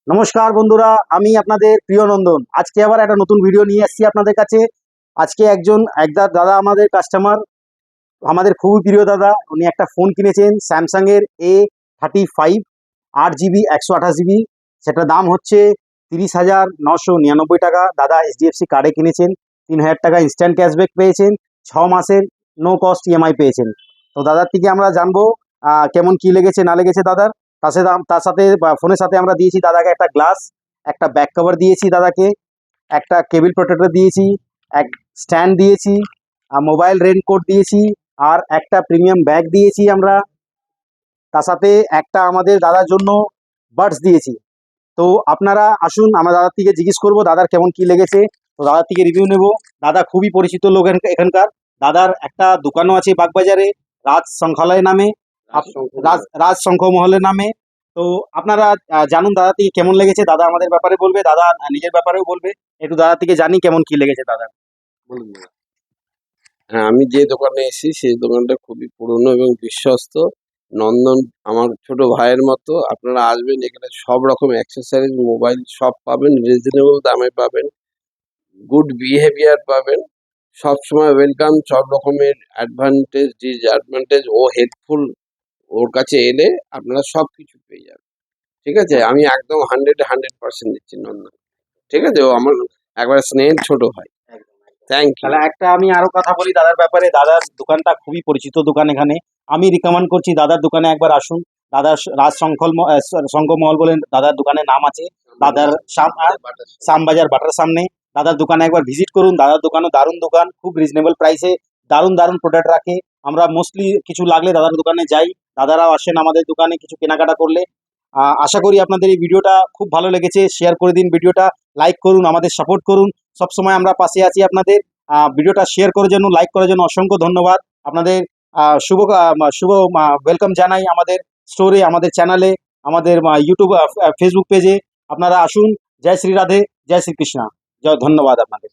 নমস্কার বন্ধুরা, আমি আপনাদের প্রিয় নন্দন। আজকে আবার একটা নতুন ভিডিও নিয়ে এসেছি আপনাদের কাছে। আজকে দাদা আমাদের কাস্টমার, আমাদের খুবই প্রিয় দাদা। উনি একটা ফোন কিনেছেন স্যামসাংয়ের A35 8 GB 128 GB। সেটার দাম হচ্ছে 30,999 টাকা। দাদা HDFC কার্ডে কিনেছেন। 3,000 টাকা ইনস্ট্যান্ট ক্যাশব্যাক পেয়েছেন। 6 মাসের নো কস্ট EMI পেয়েছেন। তো দাদার থেকে আমরা জানবো কেমন কি লেগেছে না লেগেছে দাদার। তার সাথে ফোনের সাথে আমরা দিয়েছি দাদাকে একটা গ্লাস, একটা ব্যাক কভার দিয়েছি দাদাকে, একটা কেবিল প্রোটেক্টর দিয়েছি, এক স্ট্যান্ড দিয়েছি, মোবাইল রেনকোট দিয়েছি, আর একটা প্রিমিয়াম ব্যাগ দিয়েছি আমরা। তার সাথে একটা আমাদের দাদার জন্য বাডস দিয়েছি। তো আপনারা আসুন, আমরা দাদার থেকে জিজ্ঞেস করবো দাদার কেমন কি লেগেছে। তো দাদার থেকে রিভিউ নেব। দাদা খুবই পরিচিত লোক এখানকার। দাদার একটা দোকানও আছে বাগবাজারে, রাজ সংখ্যালয় নামে, রাজ শঙ্খ মহলের নামে। তো আপনারা জানুন দাদা থেকে কেমন লেগেছে। দাদা আমাদের ব্যাপারে বলবে, দাদা নিজের ব্যাপারেও বলবে। একটু দাদা থেকে জানি কেমন কি লেগেছে দাদা, বলুন। হ্যাঁ, আমি যে দোকানে এসেছি সেই দোকানটা খুবই পুরনো এবং বিশ্বস্ত। নন্দন আমার ছোট ভাইয়ের মতো। আপনারা আসবেন, এখানে সব রকম অ্যাক্সেসরিজ মোবাইল সব পাবেন, রিজনেবল দামে পাবেন, গুড বিহেভিয়ার পাবেন, সবসময় ওয়েলকাম। সব রকমের অ্যাডভান্টেজ ডিসঅ্যাডভান্টেজ, ও হেল্পফুল। ওর কাছে এলে আপনারা সব কিছু পেয়ে যাবেন। ঠিক আছে, আমি একদম 100% দিচ্ছি নন্দন। ঠিক আছে, ও আমার একবার স্নেহের ছোট ভাই। Thank you. তাহলে একটা আমি আরো কথা বলি দাদার ব্যাপারে। দাদার দোকানটা খুবই পরিচিত দোকান এখানে। আমি রিকমেন্ড করছি দাদার দোকানে একবার আসুন। দাদার রাজ শঙ্খ মহল বলে দাদার দোকানের নাম আছে। দাদার শ্যামবাজার বাটার সামনে দাদার দোকানে একবার ভিজিট করুন। দাদার দোকানও দারুণ দোকান, খুব রিজনেবল প্রাইসে দারুণ দারুণ প্রোডাক্ট রাখে। আমরা মোস্টলি কিছু লাগলে দাদার দোকানে যাই, দাদারাও আসেন আমাদের দোকানে কিছু কেনাকাটা করলে। আশা করি আপনাদের এই ভিডিওটা খুব ভালো লেগেছে। শেয়ার করে দিন ভিডিওটা, লাইক করুন, আমাদের সাপোর্ট করুন। সবসময় আমরা পাশে আছি আপনাদের। ভিডিওটা শেয়ার করার জন্য, লাইক করার জন্য অসংখ্য ধন্যবাদ আপনাদের। শুভ ওয়েলকাম জানাই আমাদের স্টোরে, আমাদের চ্যানেলে, আমাদের ইউটিউব ফেসবুক পেজে। আপনারা আসুন। জয় শ্রী রাধে, জয় শ্রীকৃষ্ণ। ধন্যবাদ আপনাদের।